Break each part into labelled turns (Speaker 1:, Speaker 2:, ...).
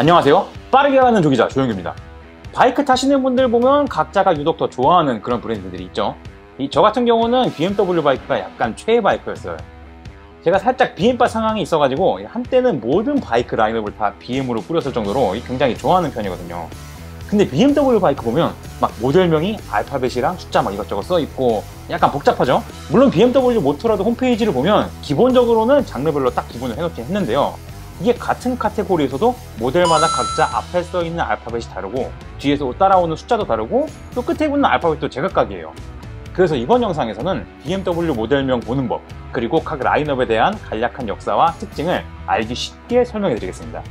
Speaker 1: 안녕하세요. 빠르게 가는 조기자 조영규입니다. 바이크 타시는 분들 보면 각자가 유독 더 좋아하는 그런 브랜드들이 있죠. 저 같은 경우는 BMW 바이크가 약간 최애 바이크였어요. 제가 살짝 BM바 상황이 있어가지고 한때는 모든 바이크 라인업을 다 BM으로 꾸렸을 정도로 굉장히 좋아하는 편이거든요. 근데 BMW 바이크 보면 막 모델명이 알파벳이랑 숫자 막 이것저것 써있고 약간 복잡하죠? 물론 BMW 모토라드 홈페이지를 보면 기본적으로는 장르별로 딱 기본을 해놓긴 했는데요. 이게 같은 카테고리에서도 모델마다 각자 앞에 써있는 알파벳이 다르고 뒤에서 따라오는 숫자도 다르고 또 끝에 붙는 알파벳도 제각각이에요. 그래서 이번 영상에서는 BMW 모델명 보는 법, 그리고 각 라인업에 대한 간략한 역사와 특징을 알기 쉽게 설명해 드리겠습니다.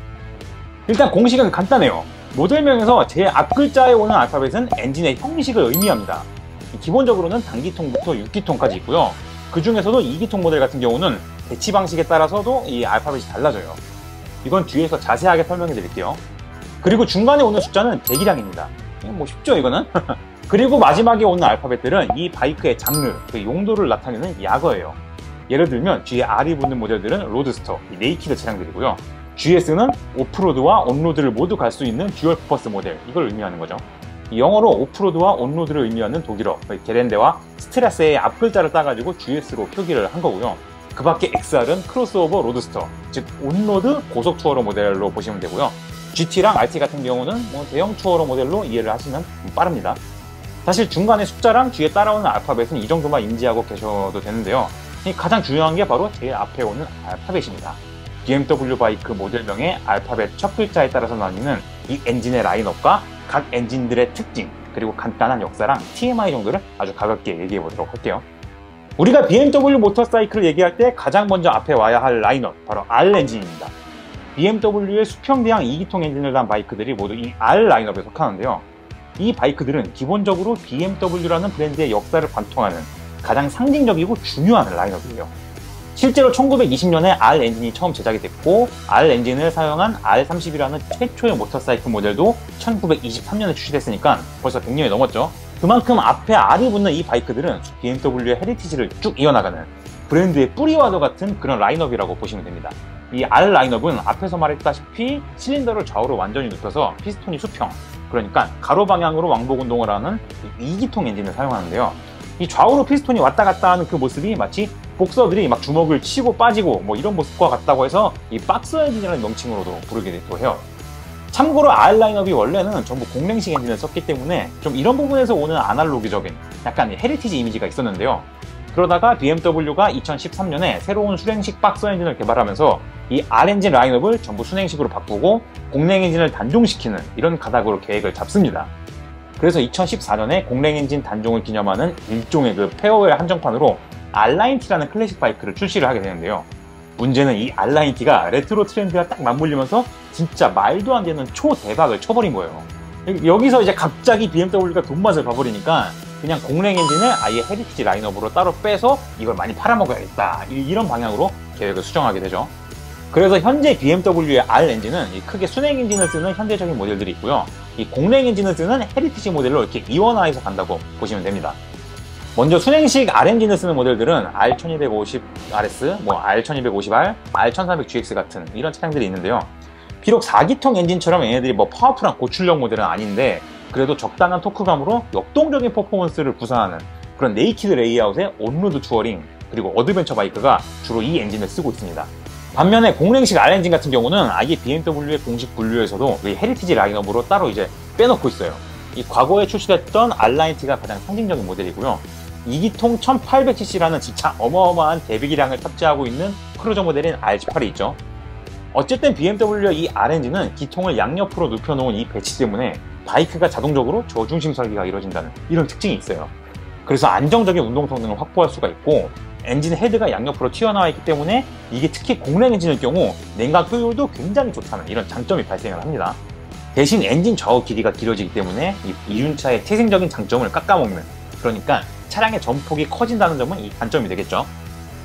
Speaker 1: 일단 공식은 간단해요. 모델명에서 제일 앞글자에 오는 알파벳은 엔진의 형식을 의미합니다. 기본적으로는 단기통부터 6기통까지 있고요. 그 중에서도 2기통 모델 같은 경우는 배치 방식에 따라서도 이 알파벳이 달라져요. 이건 뒤에서 자세하게 설명해 드릴게요. 그리고 중간에 오는 숫자는 대기량입니다. 뭐 쉽죠 이거는? 그리고 마지막에 오는 알파벳들은 이 바이크의 장르, 그 용도를 나타내는 약어예요. 예를 들면 뒤에 R이 붙는 모델들은 로드스터, 네이키드 차량들이고요. GS는 오프로드와 온로드를 모두 갈 수 있는 듀얼 퍼포스 모델, 이걸 의미하는 거죠. 영어로 오프로드와 온로드를 의미하는 독일어, 게렌데와 스트라스의 앞글자를 따가지고 GS로 표기를 한 거고요. 그 밖에 XR은 크로스오버 로드스터, 즉 온로드 고속 투어러 모델로 보시면 되고요. GT랑 RT 같은 경우는 대형 투어러 모델로 이해를 하시면 빠릅니다. 사실 중간에 숫자랑 뒤에 따라오는 알파벳은 이 정도만 인지하고 계셔도 되는데요. 가장 중요한 게 바로 제일 앞에 오는 알파벳입니다. BMW 바이크 모델명의 알파벳 첫 글자에 따라서 나뉘는 이 엔진의 라인업과 각 엔진들의 특징, 그리고 간단한 역사랑 TMI 정도를 아주 가볍게 얘기해 보도록 할게요. 우리가 BMW 모터사이클을 얘기할 때 가장 먼저 앞에 와야 할 라인업, 바로 R 엔진입니다. BMW의 수평대항 2기통 엔진을 단 바이크들이 모두 이 R 라인업에 속하는데요. 이 바이크들은 기본적으로 BMW라는 브랜드의 역사를 관통하는 가장 상징적이고 중요한 라인업이에요. 실제로 1920년에 R 엔진이 처음 제작이 됐고 R 엔진을 사용한 R30이라는 최초의 모터사이클 모델도 1923년에 출시됐으니까 벌써 100년이 넘었죠. 그만큼 앞에 R이 붙는 이 바이크들은 BMW의 헤리티지를 쭉 이어나가는 브랜드의 뿌리와도 같은 그런 라인업이라고 보시면 됩니다. 이 R 라인업은 앞에서 말했다시피 실린더를 좌우로 완전히 눕혀서 피스톤이 수평, 그러니까 가로 방향으로 왕복 운동을 하는 2기통 엔진을 사용하는데요. 이 좌우로 피스톤이 왔다 갔다 하는 그 모습이 마치 복서들이 막 주먹을 치고 빠지고 뭐 이런 모습과 같다고 해서 이 박스 엔진이라는 명칭으로도 부르기도 해요. 참고로 R 라인업이 원래는 전부 공랭식 엔진을 썼기 때문에 좀 이런 부분에서 오는 아날로그적인 약간 헤리티지 이미지가 있었는데요. 그러다가 BMW가 2013년에 새로운 수랭식 박스 엔진을 개발하면서 이 R 엔진 라인업을 전부 순행식으로 바꾸고 공랭 엔진을 단종시키는 이런 가닥으로 계획을 잡습니다. 그래서 2014년에 공랭 엔진 단종을 기념하는 일종의 그 페어웰 한정판으로 R9T라는 클래식 바이크를 출시를 하게 되는데요. 문제는 이 R9T가 레트로 트렌드와 딱 맞물리면서 진짜 말도 안 되는 초대박을 쳐버린 거예요. 여기서 이제 갑자기 BMW가 돈맛을 봐버리니까 그냥 공랭 엔진을 아예 헤리티지 라인업으로 따로 빼서 이걸 많이 팔아먹어야겠다, 이런 방향으로 계획을 수정하게 되죠. 그래서 현재 BMW의 R 엔진은 크게 순행 엔진을 쓰는 현대적인 모델들이 있고요. 이 공랭 엔진을 쓰는 헤리티지 모델로 이렇게 이원화해서 간다고 보시면 됩니다. 먼저 순행식 R 엔진을 쓰는 모델들은 R1250RS, R1250R, R1300GX 같은 이런 차량들이 있는데요. 비록 4기통 엔진처럼 얘네들이 파워풀한 고출력 모델은 아닌데 그래도 적당한 토크감으로 역동적인 퍼포먼스를 구사하는 그런 네이키드 레이아웃의 온로드 투어링, 그리고 어드벤처 바이크가 주로 이 엔진을 쓰고 있습니다. 반면에 공랭식 R 엔진 같은 경우는 아예 BMW의 공식 분류에서도 이 헤리티지 라인업으로 따로 이제 빼놓고 있어요. 이 과거에 출시됐던 R9T가 가장 상징적인 모델이고요. 2기통 1800cc라는 진짜 어마어마한 대비기량을 탑재하고 있는 크루저 모델인 R18이 있죠. 어쨌든 BMW의 이 R 엔진은 기통을 양옆으로 눕혀놓은 이 배치 때문에 바이크가 자동적으로 저중심 설계가 이루어진다는 이런 특징이 있어요. 그래서 안정적인 운동 성능을 확보할 수가 있고 엔진 헤드가 양옆으로 튀어나와 있기 때문에 이게 특히 공랭 엔진의 경우 냉각 효율도 굉장히 좋다는 이런 장점이 발생을 합니다. 대신 엔진 좌우 길이가 길어지기 때문에 이 이륜차의 태생적인 장점을 깎아먹는, 그러니까 차량의 전폭이 커진다는 점은 이 단점이 되겠죠.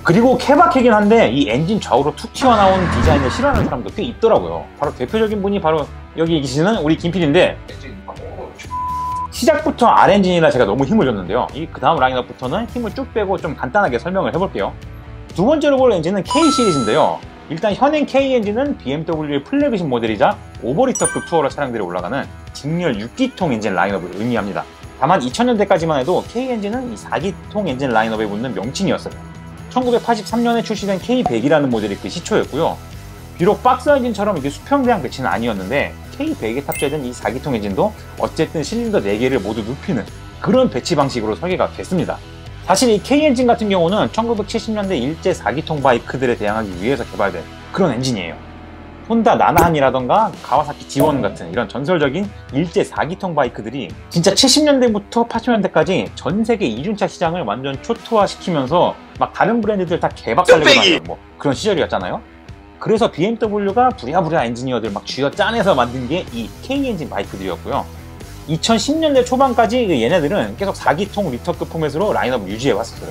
Speaker 1: 그리고 케바케긴 한데 이 엔진 좌우로 툭 튀어나온 디자인을 싫어하는 사람도 꽤 있더라고요. 바로 대표적인 분이 바로 여기 계시는 우리 김PD인데, 시작부터 R 엔진이라 제가 너무 힘을 줬는데요. 그 다음 라인업부터는 힘을 쭉 빼고 좀 간단하게 설명을 해볼게요. 두 번째로 볼 엔진은 K 시리즈인데요. 일단 현행 K 엔진은 BMW의 플래그십 모델이자 오버리터급 투어러 차량들이 올라가는 직렬 6기통 엔진 라인업을 의미합니다. 다만 2000년대까지만 해도 K 엔진은 이 4기통 엔진 라인업에 붙는 명칭이었어요. 1983년에 출시된 K100이라는 모델이 그 시초였고요. 비록 박스 엔진처럼 이게 수평대항 배치는 아니었는데 K100에 탑재된 이 4기통 엔진도 어쨌든 실린더 4개를 모두 눕히는 그런 배치 방식으로 설계가 됐습니다. 사실 이 K 엔진 같은 경우는 1970년대 일제 4기통 바이크들에 대항하기 위해서 개발된 그런 엔진이에요. 혼다 나나한이라던가 가와사키 지원 같은 이런 전설적인 일제 4기통 바이크들이 진짜 70년대부터 80년대까지 전 세계 이륜차 시장을 완전 초토화시키면서 막 다른 브랜드들 다 개박살내고 다니는 뭐 그런 시절이었잖아요. 그래서 BMW가 부랴부랴 엔지니어들 막 쥐어짜내서 만든 게 이 K 엔진 바이크들이었고요. 2010년대 초반까지 얘네들은 계속 4기통 리터급 포맷으로 라인업을 유지해왔었어요.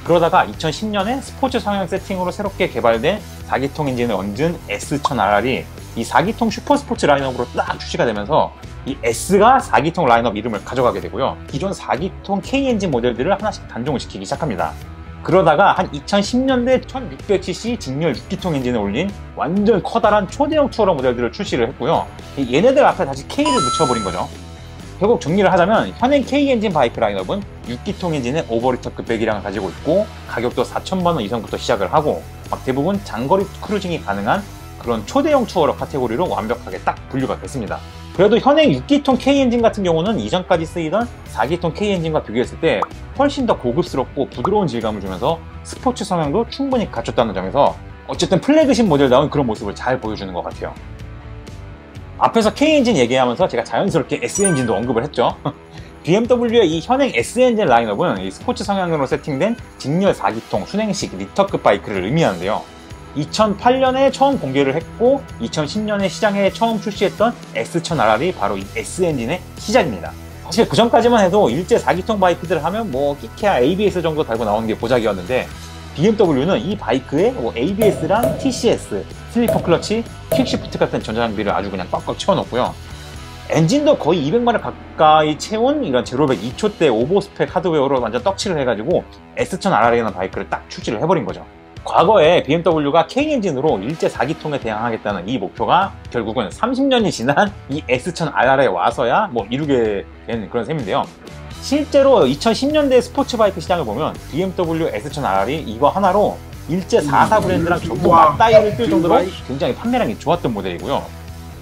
Speaker 1: 그러다가 2010년에 스포츠 성향 세팅으로 새롭게 개발된 4기통 엔진을 얹은 S1000RR이 이 4기통 슈퍼스포츠 라인업으로 딱 출시가 되면서 이 S가 4기통 라인업 이름을 가져가게 되고요. 기존 4기통 K 엔진 모델들을 하나씩 단종을 시키기 시작합니다. 그러다가 한 2010년대 1600cc 직렬 6기통 엔진을 올린 완전 커다란 초대형 투어러 모델들을 출시를 했고요. 얘네들 앞에 다시 K를 붙여버린 거죠. 결국 정리를 하자면 현행 K 엔진 바이크 라인업은 6기통 엔진의 오버리터급 배기량을 가지고 있고 가격도 4,000만원 이상부터 시작을 하고 막 대부분 장거리 크루징이 가능한 그런 초대형 투어러 카테고리로 완벽하게 딱 분류가 됐습니다. 그래도 현행 6기통 K 엔진 같은 경우는 이전까지 쓰이던 4기통 K 엔진과 비교했을 때 훨씬 더 고급스럽고 부드러운 질감을 주면서 스포츠 성향도 충분히 갖췄다는 점에서 어쨌든 플래그십 모델다운 그런 모습을 잘 보여주는 것 같아요. 앞에서 K 엔진 얘기하면서 제가 자연스럽게 S 엔진도 언급을 했죠. BMW의 이 현행 S 엔진 라인업은 이 스포츠 성향으로 세팅된 직렬 4기통 순행식 리터급 바이크를 의미하는데요. 2008년에 처음 공개를 했고 2010년에 시장에 처음 출시했던 S1000RR이 바로 이 S 엔진의 시작입니다. 사실 그 전까지만 해도 일제 4기통 바이크들 하면 뭐 끼케야 ABS 정도 달고 나오는 게 보자기였는데 BMW는 이 바이크에 뭐 ABS랑 TCS, 슬리퍼 클러치, 퀵시프트 같은 전자장비를 아주 그냥 꽉꽉 채워놓고요. 엔진도 거의 200마력 가까이 채운 이런 제로백 2초대 오버 스펙 하드웨어로 완전 떡칠을 해가지고 S1000RR이라는 바이크를 딱 출시를 해버린 거죠. 과거에 BMW가 K 엔진으로 일제 4기통에 대항하겠다는 이 목표가 결국은 30년이 지난 이 S1000RR에 와서야 뭐 이루게 된 그런 셈인데요. 실제로 2010년대 스포츠 바이크 시장을 보면 BMW S1000RR이 이거 하나로 일제 44 브랜드랑 전부 맞다이를 뜰 정도로 굉장히 판매량이 좋았던 모델이고요.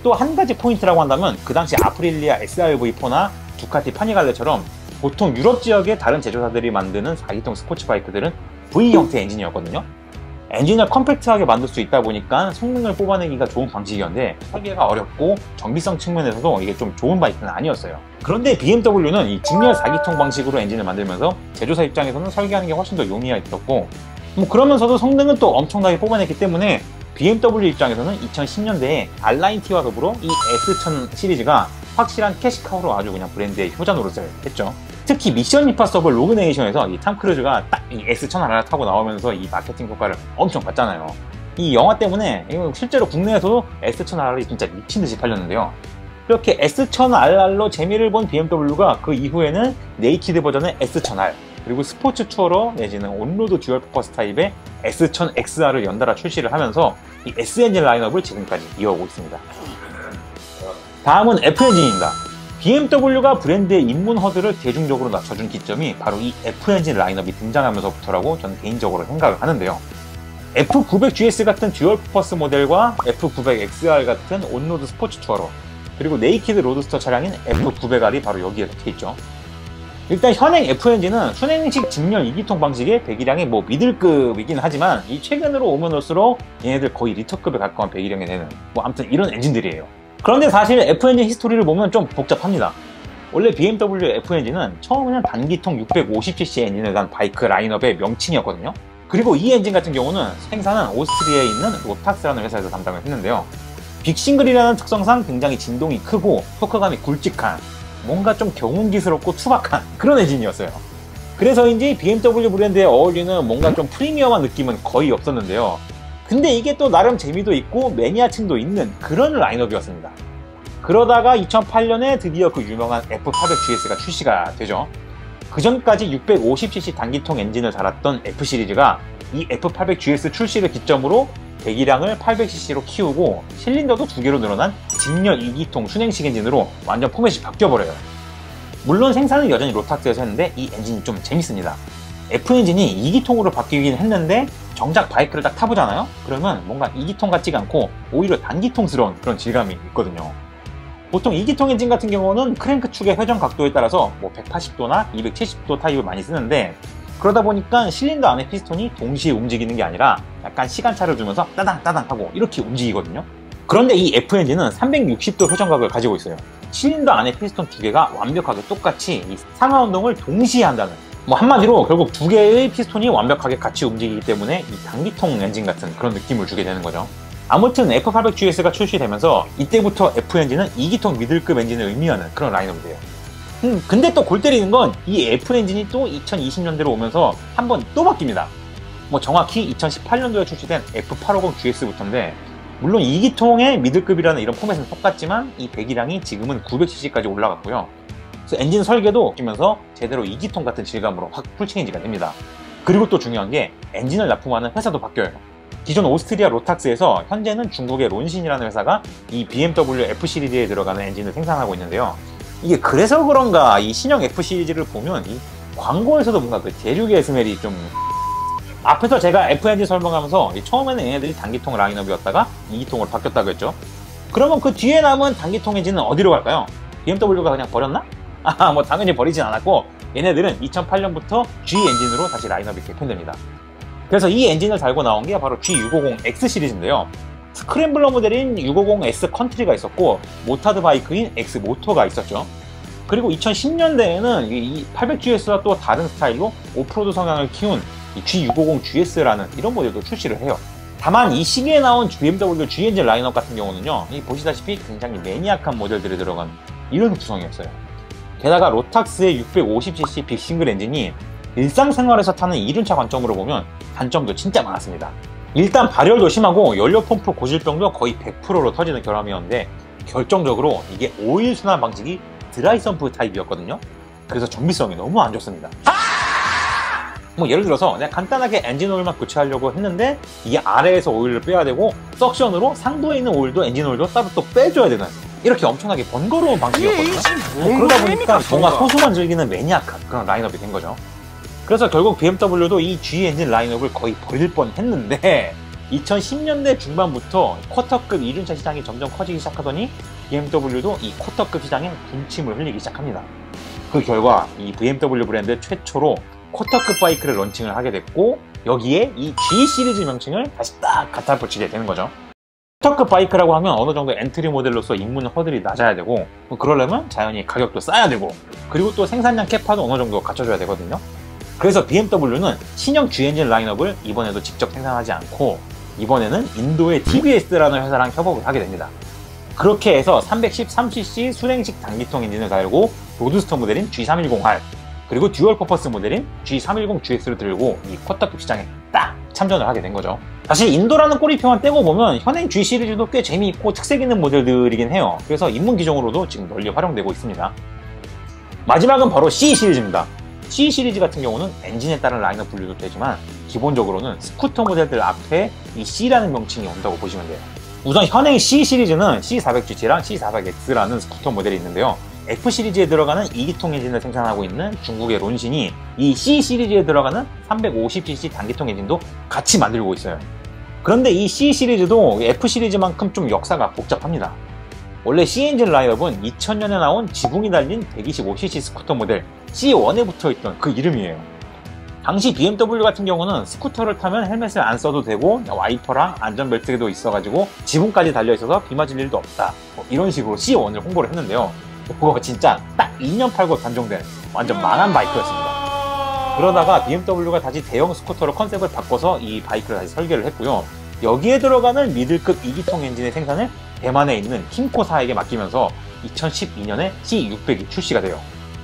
Speaker 1: 또 한 가지 포인트라고 한다면 그 당시 아프릴리아 SRV4나 두카티 파니갈레처럼 보통 유럽 지역의 다른 제조사들이 만드는 4기통 스포츠 바이크들은 V 형태 엔진이었거든요. 엔진을 컴팩트하게 만들 수 있다 보니까 성능을 뽑아내기가 좋은 방식이었는데 설계가 어렵고 정비성 측면에서도 이게 좀 좋은 바이크는 아니었어요. 그런데 BMW는 이 직렬 4기통 방식으로 엔진을 만들면서 제조사 입장에서는 설계하는 게 훨씬 더 용이했었고 뭐 그러면서도 성능은 또 엄청나게 뽑아냈기 때문에 BMW 입장에서는 2010년대에 R9T와 더불어 이 S1000 시리즈가 확실한 캐시카우로 아주 그냥 브랜드의 효자 노릇을 했죠. 특히 미션 임파서블 로그네이션에서 이 탐 크루즈가 딱 이 S1000RR 타고 나오면서 이 마케팅 효과를 엄청 봤잖아요. 이 영화 때문에 실제로 국내에서도 S1000RR이 진짜 미친듯이 팔렸는데요. 이렇게 S1000RR로 재미를 본 BMW가 그 이후에는 네이키드 버전의 S1000R 그리고 스포츠 투어러 내지는 온로드 듀얼 퍼포스 타입의 S1000XR을 연달아 출시를 하면서 이 S 엔진 라인업을 지금까지 이어오고 있습니다. 다음은 F 엔진입니다. BMW가 브랜드의 입문 허들을 대중적으로 낮춰준 기점이 바로 이 F 엔진 라인업이 등장하면서부터라고 저는 개인적으로 생각을 하는데요. F900GS 같은 듀얼 퍼포스 모델과 F900XR 같은 온로드 스포츠 투어러 그리고 네이키드 로드스터 차량인 F900R이 바로 여기에 속해있죠. 일단 현행 F 엔진은 순행식 직렬 2기통 방식의 배기량이 뭐 미들급이긴 하지만 이 최근으로 오면 올수록 얘네들 거의 리터급에 가까운 배기량이 되는 뭐 아무튼 이런 엔진들이에요. 그런데 사실 F 엔진 히스토리를 보면 좀 복잡합니다. 원래 BMW F 엔진은 처음에는 단기통 650cc 엔진을 단 바이크 라인업의 명칭이었거든요. 그리고 이 엔진 같은 경우는 생산은 오스트리아에 있는 로탁스라는 회사에서 담당을 했는데요. 빅싱글이라는 특성상 굉장히 진동이 크고 토크감이 굵직한 뭔가 좀 경운기스럽고 투박한 그런 엔진이었어요. 그래서인지 BMW 브랜드에 어울리는 뭔가 좀 프리미엄한 느낌은 거의 없었는데요. 근데 이게 또 나름 재미도 있고 매니아층도 있는 그런 라인업이었습니다. 그러다가 2008년에 드디어 그 유명한 F800GS가 출시가 되죠. 그 전까지 650cc 단기통 엔진을 달았던 F 시리즈가 이 F800GS 출시를 기점으로 배기량을 800cc로 키우고 실린더도 2개로 늘어난 직렬 2기통 순행식 엔진으로 완전 포맷이 바뀌어버려요. 물론 생산은 여전히 로탁스에서 했는데 이 엔진이 좀 재밌습니다. F엔진이 2기통으로 바뀌긴 했는데 정작 바이크를 딱 타보잖아요? 그러면 뭔가 2기통 같지가 않고 오히려 단기통스러운 그런 질감이 있거든요. 보통 2기통 엔진 같은 경우는 크랭크 축의 회전 각도에 따라서 뭐 180도나 270도 타입을 많이 쓰는데, 그러다 보니까 실린더 안에 피스톤이 동시에 움직이는 게 아니라 약간 시간차를 주면서 따당따당 하고 이렇게 움직이거든요. 그런데 이 F엔진은 360도 회전각을 가지고 있어요. 실린더 안에 피스톤 2개가 완벽하게 똑같이 이 상하 운동을 동시에 한다는, 뭐 한마디로 결국 2개의 피스톤이 완벽하게 같이 움직이기 때문에 이 단기통 엔진 같은 그런 느낌을 주게 되는 거죠. 아무튼 F800GS가 출시되면서 이때부터 F엔진은 2기통 미들급 엔진을 의미하는 그런 라인업이 돼요. 근데 또 골 때리는 건 이 F엔진이 또 2020년대로 오면서 한 번 또 바뀝니다. 뭐 정확히 2018년도에 출시된 F850GS부터인데, 물론 2기통의 미들급이라는 이런 포맷은 똑같지만 이 배기량이 지금은 900cc까지 올라갔고요. 그래서 엔진 설계도 바뀌면서 제대로 2기통 같은 질감으로 확 풀체인지가 됩니다. 그리고 또 중요한 게 엔진을 납품하는 회사도 바뀌어요. 기존 오스트리아 로탁스에서 현재는 중국의 론신이라는 회사가 이 BMW F 시리즈에 들어가는 엔진을 생산하고 있는데요. 이게 그래서 그런가 이 신형 F 시리즈를 보면 이 광고에서도 뭔가 그 대륙의 스멜이 좀, 앞에서 제가 F 엔진 설명하면서 처음에는 얘네들이 단기통 라인업이었다가 2기통으로 바뀌었다고 했죠. 그러면 그 뒤에 남은 단기통 엔진은 어디로 갈까요? BMW가 그냥 버렸나? 뭐 당연히 버리진 않았고, 얘네들은 2008년부터 G 엔진으로 다시 라인업이 개편됩니다. 그래서 이 엔진을 달고 나온 게 바로 G650X 시리즈인데요. 스크램블러 모델인 650S 컨트리가 있었고, 모타드 바이크인 X 모토가 있었죠. 그리고 2010년대에는 이 800GS와 또 다른 스타일로 오프로드 성향을 키운 이 G650GS라는 이런 모델도 출시를 해요. 다만 이 시기에 나온 BMW G 엔진 라인업 같은 경우는요, 보시다시피 굉장히 매니악한 모델들이 들어간 이런 구성이었어요. 게다가 로탁스의 650cc 빅싱글 엔진이 일상생활에서 타는 이륜차 관점으로 보면 단점도 진짜 많았습니다. 일단 발열도 심하고 연료 펌프 고질병도 거의 100%로 터지는 결함이었는데, 결정적으로 이게 오일 순환 방식이 드라이 펌프 타입이었거든요. 그래서 정비성이 너무 안 좋습니다. 뭐 예를 들어서 내가 간단하게 엔진 오일만 교체하려고 했는데 이게 아래에서 오일을 빼야 되고 석션으로 상부에 있는 오일도 엔진 오일도 따로 또 빼줘야 되는, 이렇게 엄청나게 번거로운 방식이었거든요. 그러다 보니까 뭔가 소수만 즐기는 매니악한 그런 라인업이 된 거죠. 그래서 결국 BMW도 이 G 엔진 라인업을 거의 버릴 뻔 했는데, 2010년대 중반부터 쿼터급 이륜차 시장이 점점 커지기 시작하더니 BMW도 이 쿼터급 시장에 군침을 흘리기 시작합니다. 그 결과 이 BMW 브랜드 최초로 쿼터급 바이크를 런칭을 하게 됐고, 여기에 이 G 시리즈 명칭을 다시 딱 갖다 붙이게 되는 거죠. 쿼터급 바이크라고 하면 어느 정도 엔트리 모델로서 입문 허들이 낮아야 되고, 그러려면 자연히 가격도 싸야 되고, 그리고 또 생산량 캐파도 어느 정도 갖춰줘야 되거든요. 그래서 BMW는 신형 G 엔진 라인업을 이번에도 직접 생산하지 않고, 이번에는 인도의 TVS라는 회사랑 협업을 하게 됩니다. 그렇게 해서 313cc 순행식 단기통 엔진을 달고 로드스터 모델인 G310R, 그리고 듀얼 퍼포스 모델인 G310GS를 들고 이 쿼터급 시장에 딱 참전을 하게 된 거죠. 사실 인도라는 꼬리표만 떼고 보면 현행 G 시리즈도 꽤 재미있고 특색 있는 모델들이긴 해요. 그래서 입문 기종으로도 지금 널리 활용되고 있습니다. 마지막은 바로 C 시리즈입니다. C 시리즈 같은 경우는 엔진에 따른 라인업 분류도 되지만 기본적으로는 스쿠터 모델들 앞에 이 C라는 명칭이 온다고 보시면 돼요. 우선 현행 C 시리즈는 C400GT랑 C400X라는 스쿠터 모델이 있는데요. F 시리즈에 들어가는 2기통 엔진을 생산하고 있는 중국의 론신이 이 C 시리즈에 들어가는 350cc 단기통 엔진도 같이 만들고 있어요. 그런데 이 C 시리즈도 F 시리즈만큼 좀 역사가 복잡합니다. 원래 C 엔진 라인업은 2000년에 나온 지붕이 달린 125cc 스쿠터 모델 C1에 붙어있던 그 이름이에요. 당시 BMW 같은 경우는 스쿠터를 타면 헬멧을 안 써도 되고 와이퍼랑 안전벨트도 있어가지고 지붕까지 달려있어서 비 맞을 일도 없다, 뭐 이런 식으로 C1을 홍보를 했는데요. 그거 진짜 딱 2년 팔고 단종된 완전 망한 바이크였습니다. 그러다가 BMW가 다시 대형 스쿠터로 컨셉을 바꿔서 이 바이크를 다시 설계를 했고요. 여기에 들어가는 미들급 2기통 엔진의 생산을 대만에 있는 킴코사에게 맡기면서 2012년에 C600이 출시가 돼요.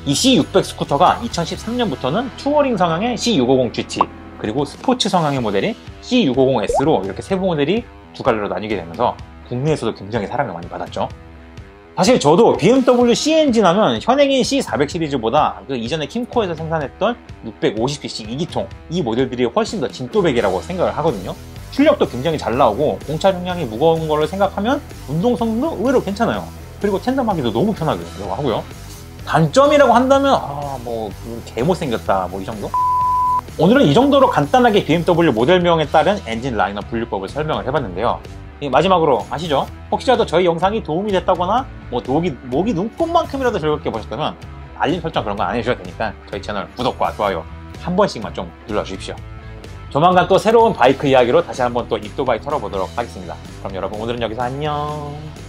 Speaker 1: 이 C600 스쿠터가 2013년부터는 투어링 성향의 C650GT, 그리고 스포츠 성향의 모델인 C650S로 이렇게 세부 모델이 두 갈래로 나뉘게 되면서 국내에서도 굉장히 사랑을 많이 받았죠. 사실 저도 BMW C 엔진 하면 현행인 C400 시리즈보다 그 이전에 킴코에서 생산했던 650cc 2기통 이 모델들이 훨씬 더 진또백이라고 생각을 하거든요. 출력도 굉장히 잘 나오고 공차 중량이 무거운 거를 생각하면 운동성도 의외로 괜찮아요. 그리고 텐덤하기도 너무 편하게 하고요. 단점이라고 한다면 뭐 개못생겼다 뭐 이 정도? 오늘은 이 정도로 간단하게 BMW 모델명에 따른 엔진 라인업 분류법을 설명을 해봤는데요. 마지막으로 아시죠? 혹시라도 저희 영상이 도움이 됐다거나 뭐 목이 눈곱만큼이라도 즐겁게 보셨다면 알림 설정 그런 거 안 해주셔도 되니까 저희 채널 구독과 좋아요 한 번씩만 좀 눌러주십시오. 조만간 또 새로운 바이크 이야기로 다시 한번 또 입도바이 털어보도록 하겠습니다. 그럼 여러분 오늘은 여기서 안녕.